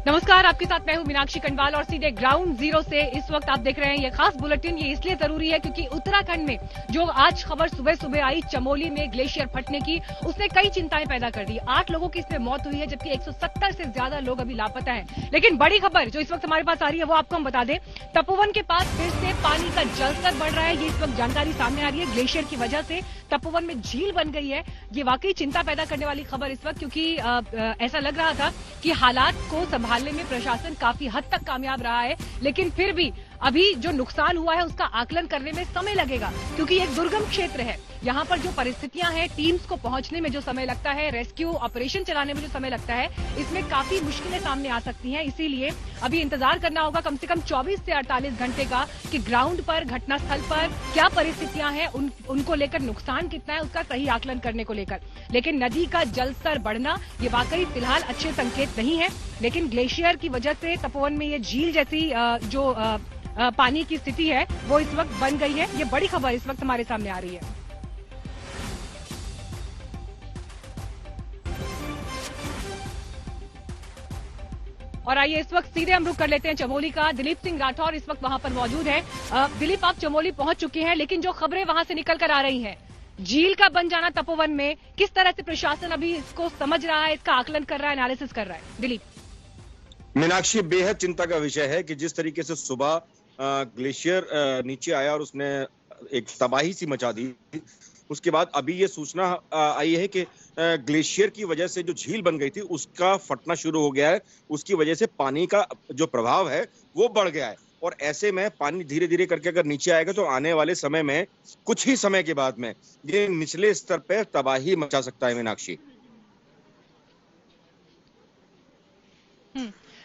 नमस्कार, आपके साथ मैं हूं मीनाक्षी कंडवाल और सीधे ग्राउंड जीरो से इस वक्त आप देख रहे हैं ये खास बुलेटिन। ये इसलिए जरूरी है क्योंकि उत्तराखंड में जो आज खबर सुबह सुबह आई चमोली में ग्लेशियर फटने की, उसने कई चिंताएं पैदा कर दी। 8 लोगों की इसमें मौत हुई है जबकि 170 से ज्यादा लोग अभी लापता हैं। लेकिन बड़ी खबर जो इस वक्त हमारे पास आ रही है वो आपको हम बता दें। तपोवन के पास फिर से पानी का जलस्तर बढ़ रहा है। ये इस वक्त जानकारी सामने आ रही है। ग्लेशियर की वजह से तपोवन में झील बन गई है। ये वाकई चिंता पैदा करने वाली खबर इस वक्त, क्योंकि ऐसा लग रहा था कि हालात को संभालने में प्रशासन काफी हद तक कामयाब रहा है, लेकिन फिर भी अभी जो नुकसान हुआ है उसका आकलन करने में समय लगेगा, क्योंकि एक दुर्गम क्षेत्र है। यहाँ पर जो परिस्थितियां हैं, टीम्स को पहुंचने में जो समय लगता है, रेस्क्यू ऑपरेशन चलाने में जो समय लगता है, इसमें काफी मुश्किलें सामने आ सकती हैं। इसीलिए अभी इंतजार करना होगा कम से कम 24 से 48 घंटे का कि ग्राउंड पर, घटनास्थल पर क्या परिस्थितियां हैं, उनको लेकर नुकसान कितना है, उसका सही आकलन करने को लेकर। लेकिन नदी का जलस्तर बढ़ना ये वाकई फिलहाल अच्छे संकेत नहीं है। लेकिन ग्लेशियर की वजह से तपोवन में ये झील जैसी जो पानी की स्थिति है वो इस वक्त बन गई है। ये बड़ी खबर इस वक्त हमारे सामने आ रही है। और आइए इस वक्त सीधे हम रुख कर लेते हैं चमोली का। दिलीप सिंह राठौर इस वक्त वहां पर मौजूद है। दिलीप, आप चमोली पहुंच चुके हैं, लेकिन जो खबरें वहां से निकल कर आ रही हैं, झील का बन जाना तपोवन में, किस तरह से प्रशासन अभी इसको समझ रहा है, इसका आकलन कर रहा है, एनालिसिस कर रहा है? दिलीप। मीनाक्षी, बेहद चिंता का विषय है कि जिस तरीके से सुबह ग्लेशियर नीचे आया और उसने एक तबाही सी मचा दी, उसके बाद अभी ये सूचना आई है कि ग्लेशियर की वजह से जो झील बन गई थी उसका फटना शुरू हो गया है। उसकी वजह से पानी का जो प्रभाव है वो बढ़ गया है और ऐसे में पानी धीरे धीरे करके अगर नीचे आएगा तो आने वाले समय में, कुछ ही समय के बाद में, ये निचले स्तर पर तबाही मचा सकता है। मीनाक्षी,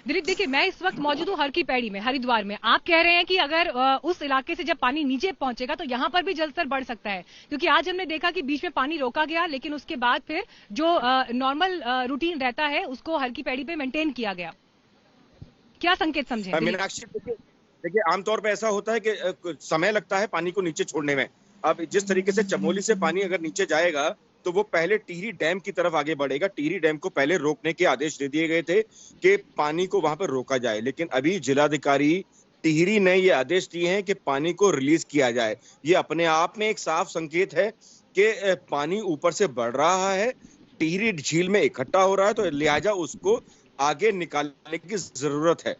दिलीप, देखिए मैं इस वक्त मौजूद हूँ हर की पैड़ी में, हरिद्वार में। आप कह रहे हैं कि अगर उस इलाके से जब पानी नीचे पहुंचेगा तो यहाँ पर भी जलस्तर बढ़ सकता है, क्योंकि आज हमने देखा कि बीच में पानी रोका गया, लेकिन उसके बाद फिर जो नॉर्मल रूटीन रहता है उसको हर की पैड़ी पे मेंटेन किया गया। क्या संकेत समझे? मीनाक्षी, देखिए आमतौर पर ऐसा होता है कि समय लगता है पानी को नीचे छोड़ने में। अब जिस तरीके से चमोली से पानी अगर नीचे जाएगा तो वो पहले टिहरी डैम की तरफ आगे बढ़ेगा। टिहरी डैम को पहले रोकने के आदेश दे दिए गए थे कि पानी को वहां पर रोका जाए, लेकिन अभी जिलाधिकारी टिहरी ने ये आदेश दिए हैं कि पानी को रिलीज किया जाए। ये अपने आप में एक साफ संकेत है कि पानी ऊपर से बढ़ रहा है, टिहरी झील में इकट्ठा हो रहा है, तो लिहाजा उसको आगे निकालने की जरूरत है।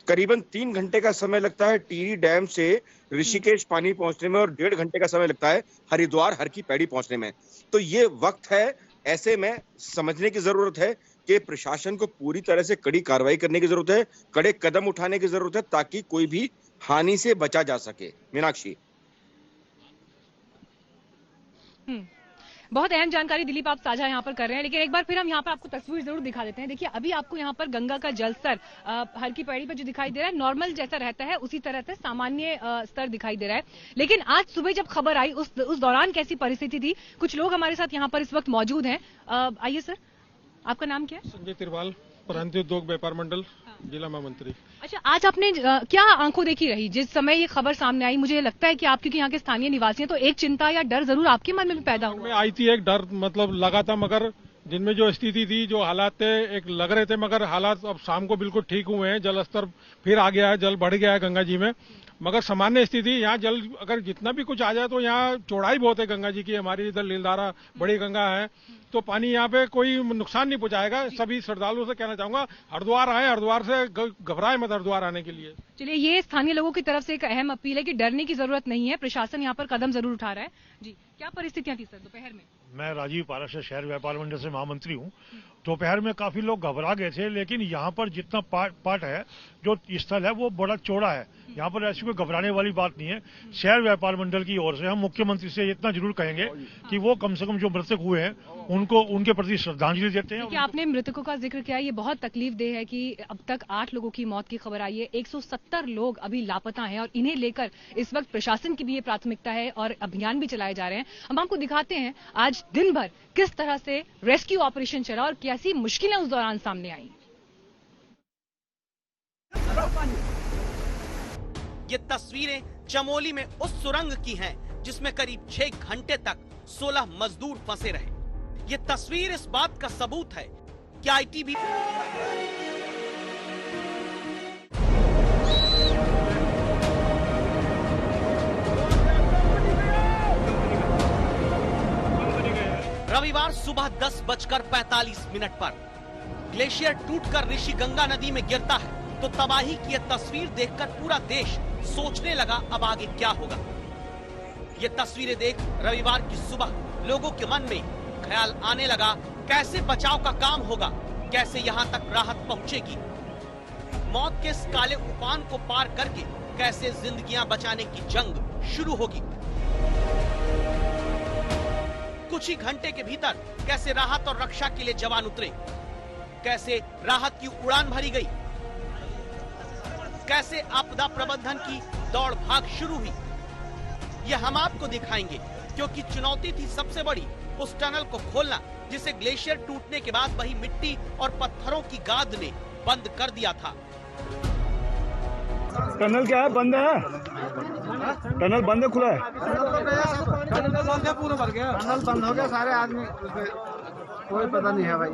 करीबन 3 घंटे का समय लगता है टिहरी डैम से ऋषिकेश पानी पहुंचने में और 1.5 घंटे का समय लगता है हरिद्वार हर की पैड़ी पहुंचने में। तो ये वक्त है, ऐसे में समझने की जरूरत है कि प्रशासन को पूरी तरह से कड़ी कार्रवाई करने की जरूरत है, कड़े कदम उठाने की जरूरत है, ताकि कोई भी हानि से बचा जा सके। मीनाक्षी, बहुत अहम जानकारी दिलीप आप साझा यहाँ पर कर रहे हैं, लेकिन एक बार फिर हम यहाँ पर आपको तस्वीर जरूर दिखा देते हैं। देखिए अभी आपको यहाँ पर गंगा का जलस्तर हर की पैड़ी पर जो दिखाई दे रहा है, नॉर्मल जैसा रहता है उसी तरह से सामान्य स्तर दिखाई दे रहा है। लेकिन आज सुबह जब खबर आई उस दौरान कैसी परिस्थिति थी? कुछ लोग हमारे साथ यहाँ पर इस वक्त मौजूद हैं। आइए सर, आपका नाम क्या है? संजय तिरवाल, प्रांतीय उद्योग व्यापार मंडल, जिला महामंत्री। अच्छा, आज आपने क्या आंखों देखी रही जिस समय ये खबर सामने आई? मुझे लगता है कि आप क्योंकि यहाँ के स्थानीय निवासी हैं तो एक चिंता या डर जरूर आपके मन में भी पैदा हुआ। आई थी एक डर, मतलब लगा था, मगर जिनमें जो स्थिति थी, जो हालात थे, एक लग रहे थे, मगर हालात अब शाम को बिल्कुल ठीक हुए हैं। जल स्तर फिर आ गया है, जल बढ़ गया है गंगा जी में, मगर सामान्य स्थिति। यहाँ जल अगर जितना भी कुछ आ जाए तो यहाँ चौड़ाई बहुत है गंगा जी की, हमारी इधर लीलधारा बड़ी गंगा है, तो पानी यहाँ पे कोई नुकसान नहीं पहुंचाएगा। सभी श्रद्धालुओं से कहना चाहूंगा, हरिद्वार आए, हरिद्वार से घबराए मत हरिद्वार आने के लिए। चलिए, ये स्थानीय लोगों की तरफ से एक अहम अपील है कि डरने की जरूरत नहीं है, प्रशासन यहाँ पर कदम जरूर उठा रहा है। जी, क्या परिस्थितियां थी सर दोपहर में? मैं राजीव पाराशर शहर व्यापार मंडल से महामंत्री हूँ। दोपहर में काफी लोग घबरा गए थे, लेकिन यहाँ पर जितना पार्ट है, जो स्थल है, वो बड़ा चौड़ा है। यहाँ पर ऐसी कोई घबराने वाली बात नहीं है। शहर व्यापार मंडल की ओर से हम मुख्यमंत्री से इतना जरूर कहेंगे कि वो कम से कम जो मृतक हुए हैं उनको, उनके प्रति श्रद्धांजलि देते हैं। आपने मृतकों का जिक्र किया, ये बहुत तकलीफदेह है कि अब तक 8 लोगों की मौत की खबर आई है, 170 लोग अभी लापता हैं और इन्हें लेकर इस वक्त प्रशासन की भी ये प्राथमिकता है और अभियान भी चलाए जा रहे हैं। हम आपको दिखाते हैं आज दिन भर किस तरह से रेस्क्यू ऑपरेशन चला और कैसी मुश्किलें उस दौरान सामने आई। ये तस्वीरें चमोली में उस सुरंग की हैं जिसमें करीब 6 घंटे तक 16 मजदूर फंसे रहे। ये तस्वीर इस बात का सबूत है कि आईटीबीपी रविवार सुबह 10:45 पर ग्लेशियर टूटकर ऋषि गंगा नदी में गिरता है तो तबाही की यह तस्वीर देखकर पूरा देश सोचने लगा अब आगे क्या होगा। ये तस्वीरें देख रविवार की सुबह लोगों के मन में ख्याल आने लगा कैसे बचाव का काम होगा, कैसे यहाँ तक राहत पहुँचेगी, मौत के इस काले उफान को पार करके कैसे जिंदगियां बचाने की जंग शुरू होगी। कुछ ही घंटे के भीतर कैसे राहत और रक्षा के लिए जवान उतरे, कैसे राहत की उड़ान भरी गई, कैसे आपदा प्रबंधन की दौड़ भाग शुरू हुई, यह हम आपको दिखाएंगे क्योंकि चुनौती थी सबसे बड़ी उस टनल को खोलना जिसे ग्लेशियर टूटने के बाद वही मिट्टी और पत्थरों की गाद ने बंद कर दिया था। टनल क्या है? बंद है? टनल बंद है, खुला है? टनल बंद है, पूरा भर गया। टनल बंद हो गया, सारे आदमी कोई पता नहीं है भाई।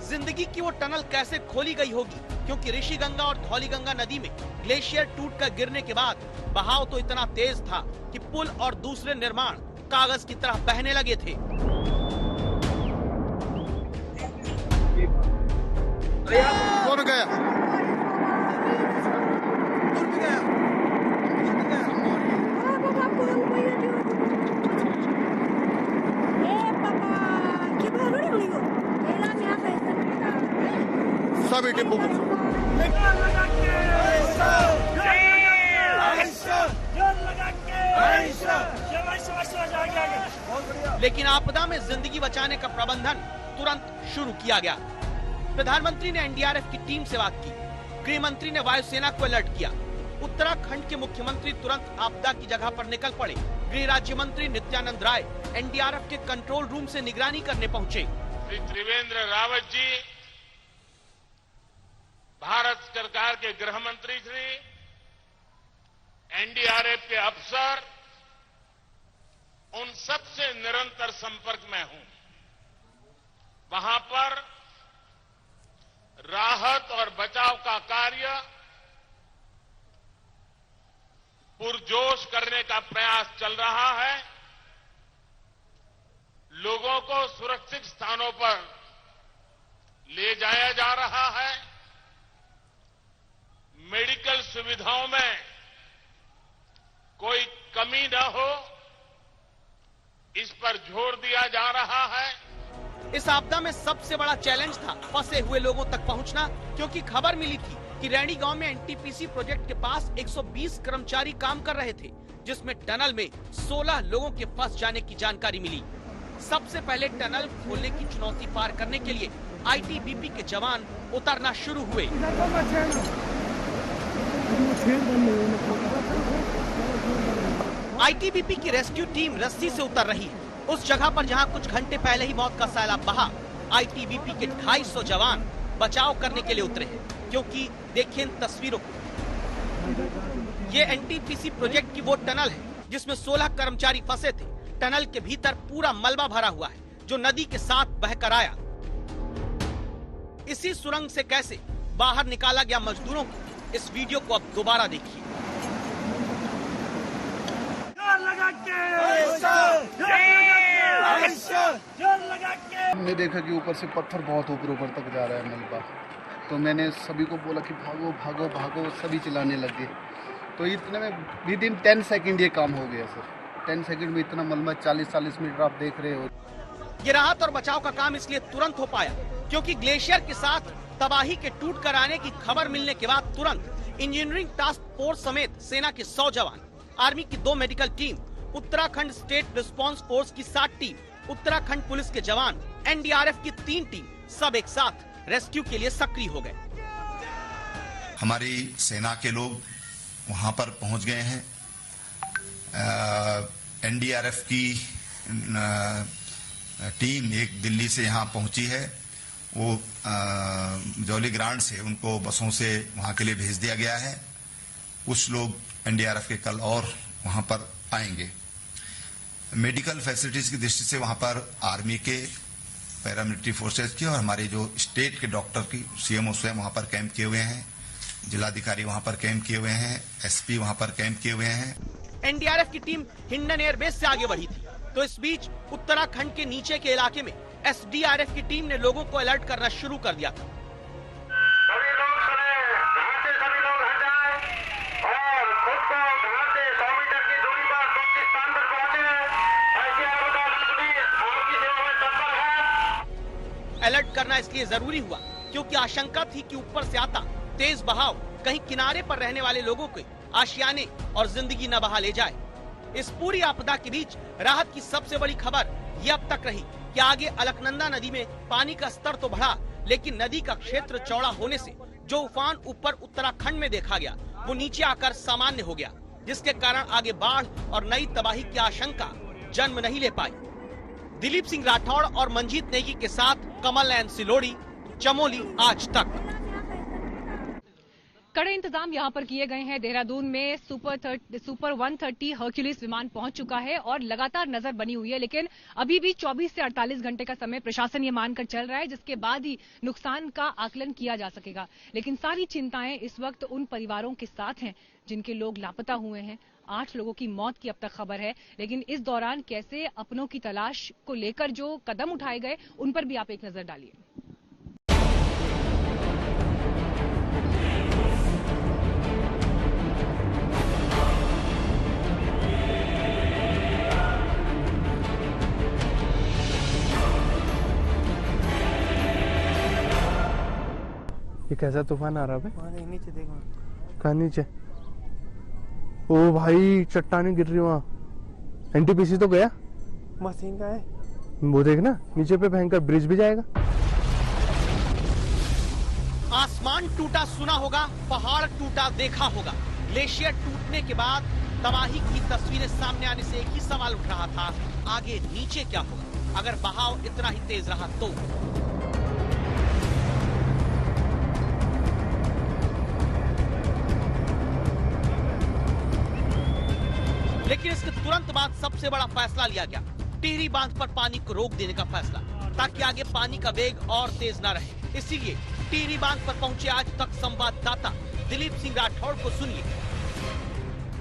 जिंदगी की वो टनल कैसे खोली गई होगी क्योंकि ऋषि गंगा और धौली गंगा नदी में ग्लेशियर टूटकर गिरने के बाद बहाव तो इतना तेज था कि पुल और दूसरे निर्माण कागज की तरह बहने लगे थे। कौन गया? सभी टिप्पू लेकिन आपदा में जिंदगी बचाने का प्रबंधन तुरंत शुरू किया गया। प्रधानमंत्री ने एनडीआरएफ की टीम से बात की, गृह मंत्री ने वायुसेना को अलर्ट किया, उत्तराखंड के मुख्यमंत्री तुरंत आपदा की जगह पर निकल पड़े। गृह राज्य मंत्री नित्यानंद राय एनडीआरएफ के कंट्रोल रूम से निगरानी करने पहुंचे। श्री त्रिवेंद्र रावत जी, भारत सरकार के गृह मंत्री श्री, एनडीआरएफ के अफसर, उन सबसे निरंतर संपर्क में हूं। वहां पर राहत और बचाव का कार्य पुरजोश करने का प्रयास चल रहा है। लोगों को सुरक्षित स्थानों पर ले जाया जा रहा है। मेडिकल सुविधाओं में कोई कमी न हो, इस पर जोर दिया जा रहा है। इस आपदा में सबसे बड़ा चैलेंज था फंसे हुए लोगों तक पहुंचना, क्योंकि खबर मिली थी कि रैणी गांव में एनटीपीसी प्रोजेक्ट के पास 120 कर्मचारी काम कर रहे थे, जिसमें टनल में 16 लोगों के फंस जाने की जानकारी मिली। सबसे पहले टनल खोलने की चुनौती पार करने के लिए आईटीबीपी के जवान उतरना शुरू हुए। आईटीबीपी की रेस्क्यू टीम रस्सी से उतर रही है उस जगह पर जहां कुछ घंटे पहले ही मौत का सैलाब बहा। आईटीबीपी के 250 जवान बचाव करने के लिए उतरे हैं, क्योंकि देखिए इन तस्वीरों को, ये एनटीपीसी प्रोजेक्ट की वो टनल है जिसमें 16 कर्मचारी फंसे थे। टनल के भीतर पूरा मलबा भरा हुआ है जो नदी के साथ बहकर आया। इसी सुरंग से कैसे बाहर निकाला गया मजदूरों को, इस वीडियो को अब दोबारा देखिए। हमने देखा कि ऊपर से पत्थर बहुत ऊपर तक जा रहा है मलबा, तो मैंने सभी को बोला कि भागो भागो भागो, सभी चिल्लाने लगे। तो इतने में विद इन 10 सेकंड ये काम हो गया सर। 10 सेकंड में इतना मलबा, 40-40 मीटर आप देख रहे हो। ये राहत और बचाव का काम इसलिए तुरंत हो पाया क्योंकि ग्लेशियर के साथ तबाही के टूट कर आने की खबर मिलने के बाद तुरंत इंजीनियरिंग टास्क फोर्स समेत सेना के 100 जवान, आर्मी की 2 medical team, Uttarakhand state response force की 60 टीम, उत्तराखंड पुलिस के जवान, एनडीआरएफ की 3 टीम, सब एक साथ रेस्क्यू के लिए सक्रिय हो गए। हमारी सेना के लोग वहां पर पहुंच गए हैं। एनडीआरएफ की टीम एक दिल्ली से यहां पहुंची है। वो जौली ग्रांट से उनको बसों से वहां के लिए भेज दिया गया है। कुछ लोग एनडीआरएफ के कल और वहां पर आएंगे। मेडिकल फैसिलिटीज की दृष्टि से वहां पर आर्मी के, पैरामिलिट्री फोर्सेज की और हमारे जो स्टेट के डॉक्टर की सीएमओ स्वयं वहां पर कैंप किए हुए हैं। जिलाधिकारी वहां पर कैंप किए हुए हैं, एसपी वहां पर कैंप किए हुए हैं। एनडीआरएफ की टीम हिंडन एयरबेस से आगे बढ़ी थी। तो इस बीच उत्तराखंड के नीचे के इलाके में एसडीआरएफ की टीम ने लोगों को अलर्ट करना शुरू कर दिया था। सभी लोग सुने, यहाँ से सभी लोग हट जाएं और खुद को यहाँ से 100 मीटर की दूरी पर सुरक्षित स्थान पर पहुंचे। आपकी सेवा में तत्पर है। अलर्ट करना इसलिए जरूरी हुआ क्योंकि आशंका थी कि ऊपर से आता तेज बहाव कहीं किनारे पर रहने वाले लोगों के आशियाने और जिंदगी न बहा ले जाए। इस पूरी आपदा के बीच राहत की सबसे बड़ी खबर ये अब तक रही कि आगे अलकनंदा नदी में पानी का स्तर तो बढ़ा, लेकिन नदी का क्षेत्र चौड़ा होने से जो उफान ऊपर उत्तराखंड में देखा गया वो नीचे आकर सामान्य हो गया, जिसके कारण आगे बाढ़ और नई तबाही की आशंका जन्म नहीं ले पाई। दिलीप सिंह राठौड़ और मंजीत नेगी के साथ कमल नयन सिलोड़ी, चमोली आज तक। कड़े इंतजाम यहां पर किए गए हैं। देहरादून में सुपर 130 हर्क्यूलिस विमान पहुंच चुका है और लगातार नजर बनी हुई है, लेकिन अभी भी 24 से 48 घंटे का समय प्रशासन ये मानकर चल रहा है, जिसके बाद ही नुकसान का आकलन किया जा सकेगा। लेकिन सारी चिंताएं इस वक्त उन परिवारों के साथ हैं जिनके लोग लापता हुए हैं। 8 लोगों की मौत की अब तक खबर है, लेकिन इस दौरान कैसे अपनों की तलाश को लेकर जो कदम उठाए गए उन पर भी आप एक नजर डालिए। ये कैसा तूफान आ रहा है? नीचे देखो। कहाँ नीचे? ओ भाई चट्टानें गिर रही वहाँ। एनटीपीसी तो गया? मशीन का है वो देखना, नीचे पे भयंकर ब्रिज भी जाएगा। आसमान टूटा सुना होगा, पहाड़ टूटा देखा होगा। ग्लेशियर टूटने के बाद तबाही की तस्वीरें सामने आने से एक ही सवाल उठ रहा था, आगे नीचे क्या होगा अगर बहाव इतना ही तेज रहा तो। लेकिन इसके तुरंत बाद सबसे बड़ा फैसला लिया गया, टिहरी बांध पर पानी को रोक देने का फैसला, ताकि आगे पानी का वेग और तेज न रहे। इसीलिए टिहरी बांध पर पहुंचे आज तक संवाददाता दिलीप सिंह राठौड़ को सुनिए।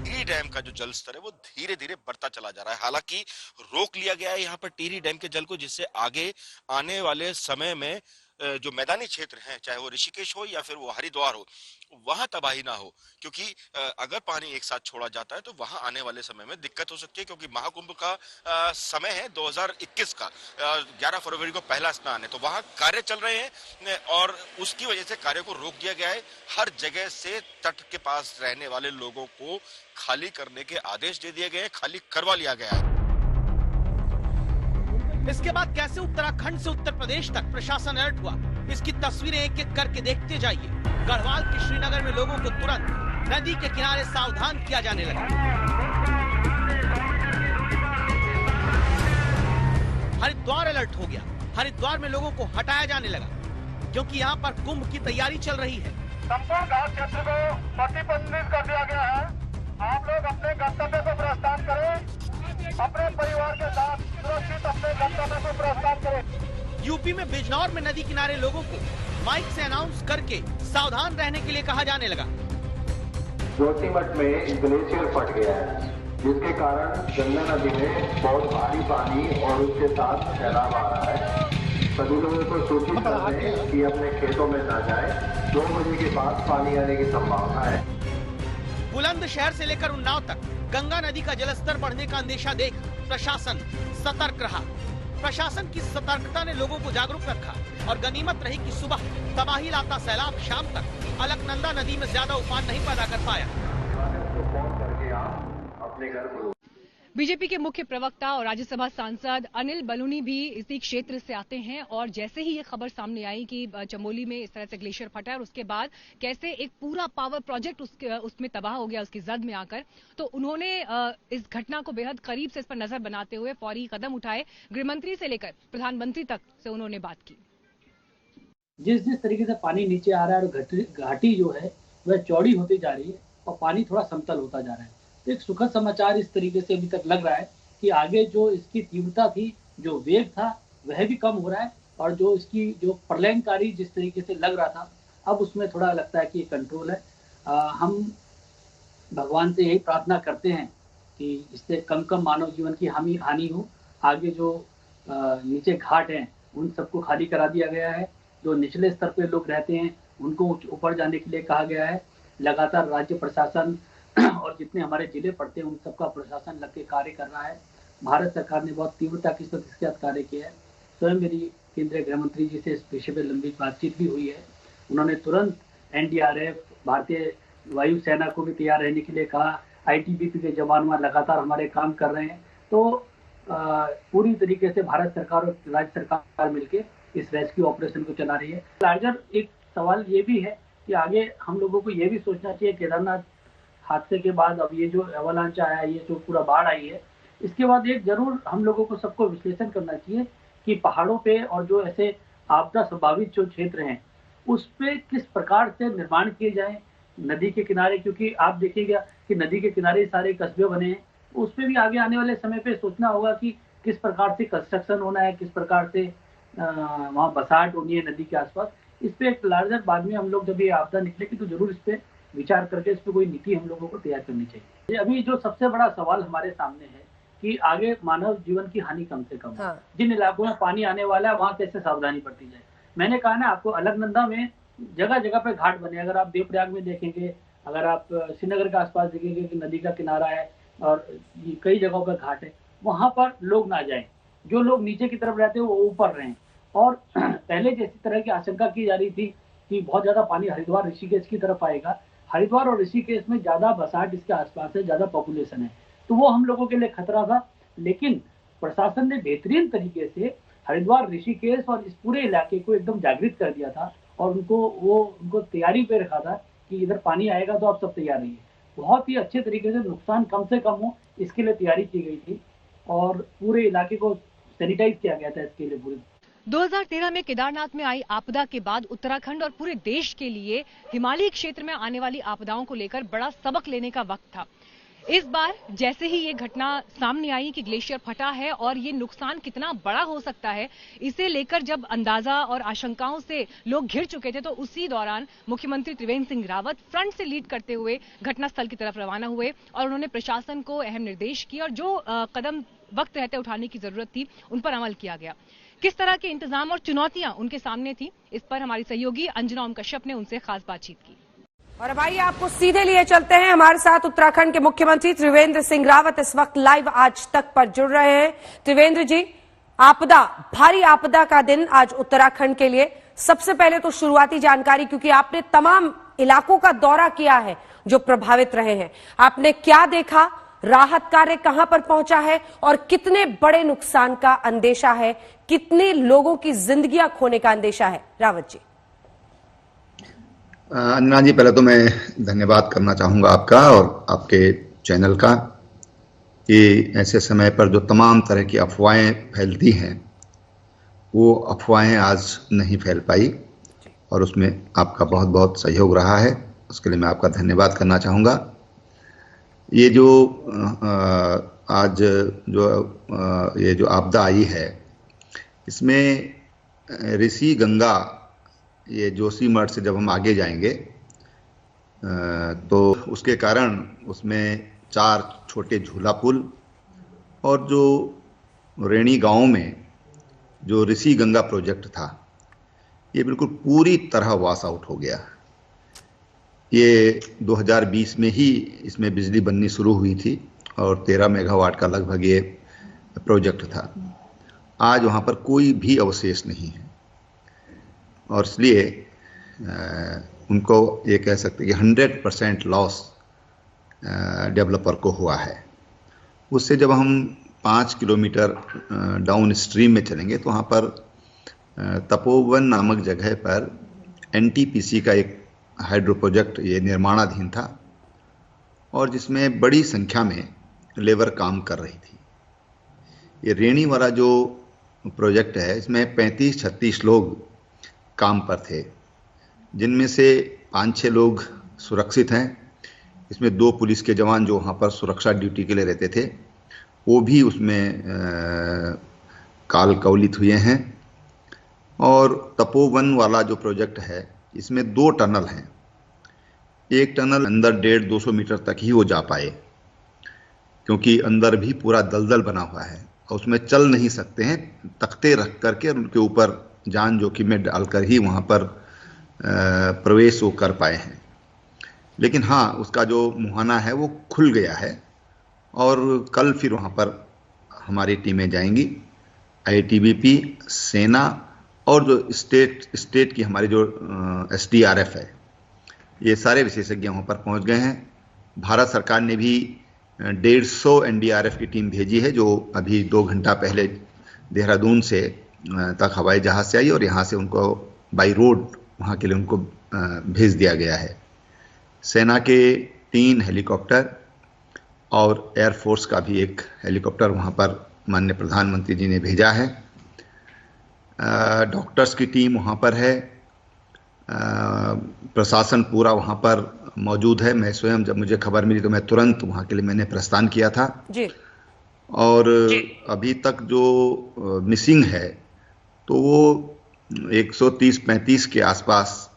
टिहरी डैम का जो जल स्तर है वो धीरे धीरे बढ़ता चला जा रहा है। हालांकि रोक लिया गया है यहाँ पर टिहरी डैम के जल को, जिससे आगे आने वाले समय में जो मैदानी क्षेत्र हैं, चाहे वो ऋषिकेश हो या फिर वो हरिद्वार हो, वहां तबाही ना हो। क्योंकि अगर पानी एक साथ छोड़ा जाता है तो वहां आने वाले समय में दिक्कत हो सकती है, क्योंकि महाकुंभ का समय है 2021 का, 11 फरवरी को पहला स्नान है, तो वहां कार्य चल रहे हैं और उसकी वजह से कार्य को रोक दिया गया है। हर जगह से तट के पास रहने वाले लोगों को खाली करने के आदेश दे दिए गए, खाली करवा लिया गया है। इसके बाद कैसे उत्तराखंड से उत्तर प्रदेश तक प्रशासन अलर्ट हुआ, इसकी तस्वीरें एक एक करके देखते जाइए। गढ़वाल के श्रीनगर में लोगों को तुरंत नदी के किनारे सावधान किया जाने लगा। हरिद्वार अलर्ट हो गया, हरिद्वार में लोगों को हटाया जाने लगा, क्योंकि यहाँ पर कुंभ की तैयारी चल रही है। संपूर्ण घाट क्षेत्र को प्रतिबंधित कर दिया गया है। आप लोग अपने गंतव्य को प्रस्थान करें, अपने परिवार के साथ सुरक्षित अपने गंतव्य को प्रस्थान करें। यूपी में बिजनौर में नदी किनारे लोगों को माइक से अनाउंस करके सावधान रहने के लिए कहा जाने लगा। जोशीमठ में ग्लेशियर फट गया है, जिसके कारण गंगा नदी में बहुत भारी पानी और उसके साथ सैलाब आ रहा है। सभी लोगों को सूचित कर दें कि अपने खेतों में न जाएं। 2 बजे के बाद पानी आने की संभावना है। बुलंदशहर से लेकर उन्नाव तक गंगा नदी का जलस्तर बढ़ने का अंदेशा देख प्रशासन सतर्क रहा। प्रशासन की सतर्कता ने लोगों को जागरूक रखा और गनीमत रही कि सुबह तबाही लाता सैलाब शाम तक अलकनंदा नदी में ज्यादा उफान नहीं पैदा कर पाया। बीजेपी के मुख्य प्रवक्ता और राज्यसभा सांसद अनिल बलूनी भी इसी क्षेत्र से आते हैं और जैसे ही ये खबर सामने आई कि चमोली में इस तरह से ग्लेशियर फटा है और उसके बाद कैसे एक पूरा पावर प्रोजेक्ट उसमें तबाह हो गया उसकी जद में आकर, तो उन्होंने इस घटना को बेहद करीब से इस पर नजर बनाते हुए फौरी कदम उठाए। गृहमंत्री से लेकर प्रधानमंत्री तक से उन्होंने बात की। जिस तरीके से पानी नीचे आ रहा है और घाटी जो है वह चौड़ी होती जा रही है और पानी थोड़ा समतल होता जा रहा है, तो एक सुखद समाचार इस तरीके से अभी तक लग रहा है कि आगे जो इसकी तीव्रता थी, जो वेग था, वह भी कम हो रहा है और जो इसकी जो प्रलयंकारी जिस तरीके से लग रहा था, अब उसमें थोड़ा लगता है कि कंट्रोल है। हम भगवान से यही प्रार्थना करते हैं कि इससे कम मानव जीवन की हानि हो आगे जो नीचे घाट हैं उन सबको खाली करा दिया गया है। जो निचले स्तर पे लोग रहते हैं उनको ऊपर जाने के लिए कहा गया है। लगातार राज्य प्रशासन और जितने हमारे जिले पड़ते हैं उन सबका प्रशासन लग के कार्य कर रहा है। भारत सरकार ने बहुत तीव्रता के साथ इसके साथ कार्य किया है। स्वयं मेरी केंद्रीय गृह मंत्री जी से इस विषय पर लंबी बातचीत भी हुई है। उन्होंने तुरंत एनडीआरएफ, भारतीय वायुसेना को भी तैयार रहने के लिए कहा। आईटीबीपी के जवान वहाँ लगातार हमारे काम कर रहे हैं। तो पूरी तरीके से भारत सरकार और राज्य सरकार मिलकर इस रेस्क्यू ऑपरेशन को चला रही है। लार्जर एक सवाल ये भी है कि आगे हम लोगों को ये भी सोचना चाहिए, केदारनाथ हादसे के बाद अब ये जो एवलांच आया, ये जो पूरा बाढ़ आई है, इसके बाद एक जरूर हम लोगों को सबको विश्लेषण करना चाहिए कि पहाड़ों पे और जो ऐसे आपदा संभावित जो क्षेत्र हैं उस पे किस प्रकार से निर्माण किए जाए। नदी के किनारे, क्योंकि आप देखिएगा कि नदी के किनारे सारे कस्बे बने हैं, उस पर भी आगे आने वाले समय पे सोचना होगा कि किस प्रकार से कंस्ट्रक्शन होना है, किस प्रकार से वहाँ बसाहट होनी है नदी के आसपास। इस पे एक लार्जर बाद में हम लोग जब ये आपदा निकलेगी तो जरूर इस पे विचार करके इस पे कोई नीति हम लोगों को तैयार करनी चाहिए। अभी जो सबसे बड़ा सवाल हमारे सामने है कि आगे मानव जीवन की हानि कम से कम, जिन इलाकों में पानी आने वाला है वहाँ कैसे सावधानी बरती जाए। मैंने कहा ना आपको, अलकनंदा में जगह जगह पे घाट बने। अगर आप देवप्रयाग में देखेंगे, अगर आप श्रीनगर के आसपास देखेंगे कि नदी का किनारा है और कई जगहों पर घाट है, वहां पर लोग ना जाएं। जो लोग नीचे की तरफ रहते हैं वो ऊपर रहें। और पहले जैसी तरह की आशंका की जा रही थी कि बहुत ज्यादा पानी हरिद्वार ऋषिकेश की तरफ आएगा, हरिद्वार और ऋषिकेश में ज्यादा बसाहट इसके आसपास है, ज्यादा पॉपुलेशन है, तो वो हम लोगों के लिए खतरा था। लेकिन प्रशासन ने बेहतरीन तरीके से हरिद्वार, ऋषिकेश और इस पूरे इलाके को एकदम जागृत कर दिया था और उनको तैयारी पे रखा था कि इधर पानी आएगा तो आप सब तैयार रहिए। बहुत ही अच्छे तरीके से नुकसान कम से कम हो इसके लिए तैयारी की गई थी और पूरे इलाके को सैनिटाइज किया गया था इसके लिए पूरे। 2013 में केदारनाथ में आई आपदा के बाद उत्तराखंड और पूरे देश के लिए हिमालयी क्षेत्र में आने वाली आपदाओं को लेकर बड़ा सबक लेने का वक्त था। इस बार जैसे ही ये घटना सामने आई कि ग्लेशियर फटा है और ये नुकसान कितना बड़ा हो सकता है, इसे लेकर जब अंदाजा और आशंकाओं से लोग घिर चुके थे, तो उसी दौरान मुख्यमंत्री त्रिवेंद्र सिंह रावत फ्रंट से लीड करते हुए घटनास्थल की तरफ रवाना हुए और उन्होंने प्रशासन को अहम निर्देश किए और जो कदम वक्त रहते उठाने की जरूरत थी उन पर अमल किया गया। किस तरह के इंतजाम और चुनौतियां उनके सामने थी, इस पर हमारी सहयोगी अंजना ओम कश्यप ने उनसे खास बातचीत की। और अब आइए आपको सीधे लिए चलते हैं। हमारे साथ उत्तराखंड के मुख्यमंत्री त्रिवेंद्र सिंह रावत इस वक्त लाइव आज तक पर जुड़ रहे हैं। त्रिवेंद्र जी, आपदा, भारी आपदा का दिन आज उत्तराखंड के लिए। सबसे पहले तो शुरुआती जानकारी, क्योंकि आपने तमाम इलाकों का दौरा किया है जो प्रभावित रहे हैं, आपने क्या देखा, राहत कार्य कहां पर पहुंचा है और कितने बड़े नुकसान का अंदेशा है, कितने लोगों की जिंदगियां खोने का अंदेशा है? रावत जी। अंजना जी, पहले तो मैं धन्यवाद करना चाहूंगा आपका और आपके चैनल का कि ऐसे समय पर जो तमाम तरह की अफवाहें फैलती हैं वो अफवाहें आज नहीं फैल पाई और उसमें आपका बहुत बहुत सहयोग रहा है। उसके लिए मैं आपका धन्यवाद करना चाहूँगा। ये जो आज ये जो आपदा आई है, इसमें ऋषि गंगा, ये जोशीमठ से जब हम आगे जाएंगे तो उसके कारण उसमें 4 छोटे झूला पुल और जो रेणी गांव में जो ऋषि गंगा प्रोजेक्ट था, ये बिल्कुल पूरी तरह वॉश आउट हो गया। ये 2020 में ही इसमें बिजली बननी शुरू हुई थी और 13 मेगावाट का लगभग ये प्रोजेक्ट था। आज वहाँ पर कोई भी अवशेष नहीं है और इसलिए उनको ये कह सकते हैं कि 100% लॉस डेवलपर को हुआ है। उससे जब हम 5 किलोमीटर डाउन स्ट्रीम में चलेंगे तो वहाँ पर तपोवन नामक जगह पर एनटीपीसी का एक हाइड्रो प्रोजेक्ट ये निर्माणाधीन था और जिसमें बड़ी संख्या में लेबर काम कर रही थी। ये रेणी वाला जो प्रोजेक्ट है, इसमें 35-36 लोग काम पर थे, जिनमें से 5-6 लोग सुरक्षित हैं। इसमें 2 पुलिस के जवान जो वहाँ पर सुरक्षा ड्यूटी के लिए रहते थे वो भी उसमें काल कवलित हुए हैं। और तपोवन वाला जो प्रोजेक्ट है, इसमें 2 टनल हैं। एक टनल अंदर 150-200 मीटर तक ही वो जा पाए क्योंकि अंदर भी पूरा दलदल बना हुआ है उसमें चल नहीं सकते हैं, तख्ते रख करके उनके ऊपर जान जोखिम में डालकर ही वहाँ पर प्रवेश वो कर पाए हैं। लेकिन हाँ, उसका जो मुहाना है वो खुल गया है और कल फिर वहाँ पर हमारी टीमें जाएंगी। आईटीबीपी, सेना और जो स्टेट की हमारी जो SDRF है, ये सारे विशेषज्ञ वहाँ पर पहुँच गए हैं। भारत सरकार ने भी 150 NDRF की टीम भेजी है, जो अभी 2 घंटा पहले देहरादून से तक हवाई जहाज से आई और यहाँ से उनको बाई रोड वहाँ के लिए उनको भेज दिया गया है। सेना के 3 हेलीकॉप्टर और एयरफोर्स का भी एक हेलीकॉप्टर वहाँ पर माननीय प्रधानमंत्री जी ने भेजा है। डॉक्टर्स की टीम वहाँ पर है, प्रशासन पूरा वहाँ पर मौजूद है। मैं स्वयं जब मुझे खबर मिली तो मैं तुरंत वहाँ के लिए मैंने प्रस्थान किया था जी। और अभी तक जो मिसिंग है तो वो 130-135 के आसपास,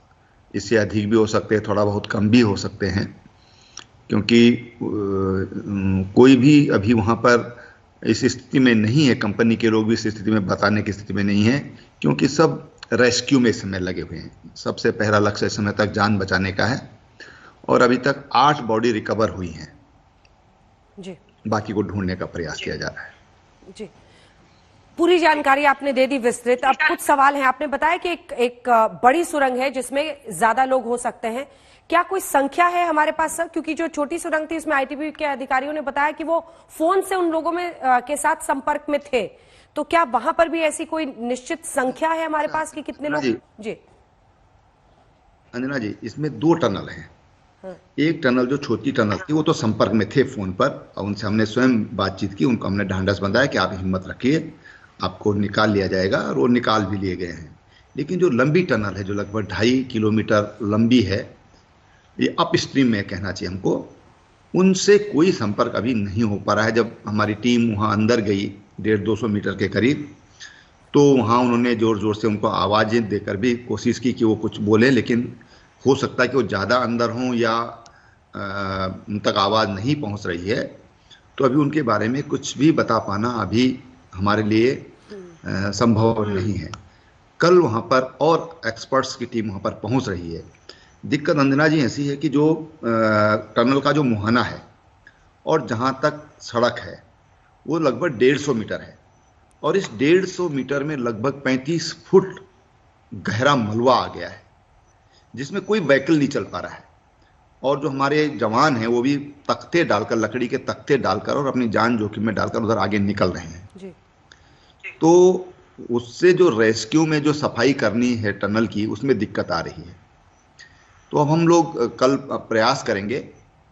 इससे अधिक भी हो सकते हैं, थोड़ा बहुत कम भी हो सकते हैं, क्योंकि कोई भी अभी वहाँ पर इस स्थिति में नहीं है। कंपनी के लोग भी इस स्थिति में बताने की स्थिति में नहीं है, क्योंकि सब रेस्क्यू में इस समय लगे हुए हैं। सबसे पहला लक्ष्य इस समय तक जान बचाने का है और अभी तक 8 बॉडी रिकवर हुई हैं जी। बाकी को ढूंढने का प्रयास किया जा रहा है जी। पूरी जानकारी आपने दे दी विस्तृत। अब कुछ सवाल हैं। आपने बताया कि एक बड़ी सुरंग है जिसमें ज्यादा लोग हो सकते हैं, क्या कोई संख्या है हमारे पास सर? क्योंकि जो छोटी सुरंग थी उसमें आईटीबीपी के अधिकारियों ने बताया कि वो फोन से उन लोगों में के साथ संपर्क में थे, तो क्या वहां पर भी ऐसी कोई निश्चित संख्या है हमारे पास कि कितने लोग? जी अंजना जी, इसमें 2 टनल हैं। एक टनल जो छोटी टनल थी वो तो संपर्क में थे फोन पर और उनसे हमने स्वयं बातचीत की, उनको हमने ढांढस बंधाया कि आप हिम्मत रखिए, आपको निकाल लिया जाएगा, और वो निकाल भी लिए गए हैं। लेकिन जो लंबी टनल है, जो लगभग 2.5 किलोमीटर लंबी है, ये अप स्ट्रीम में कहना चाहिए हमको, उनसे कोई संपर्क अभी नहीं हो पा रहा है। जब हमारी टीम वहाँ अंदर गई 150-200 मीटर के करीब, तो वहाँ उन्होंने जोर जोर से उनको आवाज़ें देकर भी कोशिश की कि वो कुछ बोले, लेकिन हो सकता है कि वो ज़्यादा अंदर हों या उन तक आवाज़ नहीं पहुँच रही है, तो अभी उनके बारे में कुछ भी बता पाना अभी हमारे लिए संभव नहीं है। कल वहाँ पर और एक्सपर्ट्स की टीम वहाँ पर पहुँच रही है। दिक्कत अंजना जी ऐसी है कि जो टनल का जो मुहाना है और जहाँ तक सड़क है वो लगभग 150 मीटर है, और इस 150 मीटर में लगभग 35 फुट गहरा मलबा आ गया है, जिसमें कोई व्हीकल नहीं चल पा रहा है। और जो हमारे जवान हैं वो भी तख्ते डालकर, लकड़ी के तख्ते डालकर और अपनी जान जोखिम में डालकर उधर आगे निकल रहे हैं जी। तो उससे जो रेस्क्यू में जो सफाई करनी है टनल की, उसमें दिक्कत आ रही है। तो अब हम लोग कल प्रयास करेंगे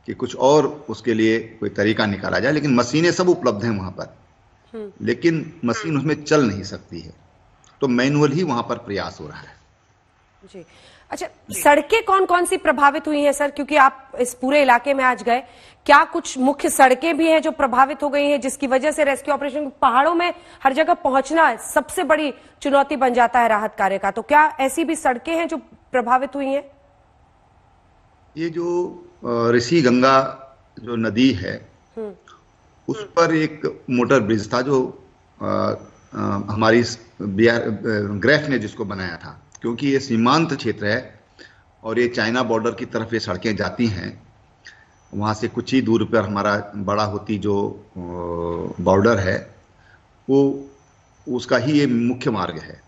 कि कुछ और उसके लिए कोई तरीका निकाला जाए, लेकिन मशीनें सब उपलब्ध हैं वहाँ पर, लेकिन मशीन उसमें चल नहीं सकती है, तो मैनुअल ही वहाँ पर प्रयास हो रहा है जी। अच्छा, सड़कें कौन कौन सी प्रभावित हुई हैं सर? क्योंकि आप इस पूरे इलाके में आज गए, क्या कुछ मुख्य सड़कें भी हैं जो प्रभावित हो गई हैं, जिसकी वजह से रेस्क्यू ऑपरेशन, पहाड़ों में हर जगह पहुंचना सबसे बड़ी चुनौती बन जाता है राहत कार्य का, तो क्या ऐसी भी सड़कें हैं जो प्रभावित हुई हैं? ये जो ऋषि गंगा जो नदी है उस पर एक मोटर ब्रिज था जो हमारी ग्रेफ ने जिसको बनाया था, क्योंकि ये सीमांत क्षेत्र है और ये चाइना बॉर्डर की तरफ ये सड़कें जाती हैं। वहाँ से कुछ ही दूर पर हमारा बड़ा होती जो बॉर्डर है वो उसका ही ये मुख्य मार्ग है।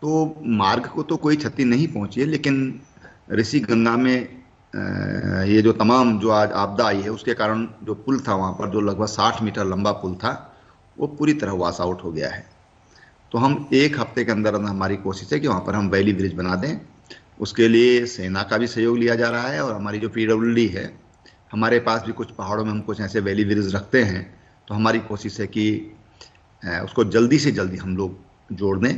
तो मार्ग को तो कोई क्षति नहीं पहुँची है, लेकिन ऋषि गंगा में ये जो तमाम जो आज आपदा आई है उसके कारण जो पुल था वहाँ पर, जो लगभग 60 मीटर लंबा पुल था, वो पूरी तरह वॉश आउट हो गया है। तो हम 1 हफ्ते के अंदर हमारी कोशिश है कि वहाँ पर हम वैली ब्रिज बना दें। उसके लिए सेना का भी सहयोग लिया जा रहा है और हमारी जो PWD है, हमारे पास भी कुछ पहाड़ों में हम कुछ ऐसे वैली ब्रिज रखते हैं, तो हमारी कोशिश है कि उसको जल्दी से जल्दी हम लोग जोड़ दें।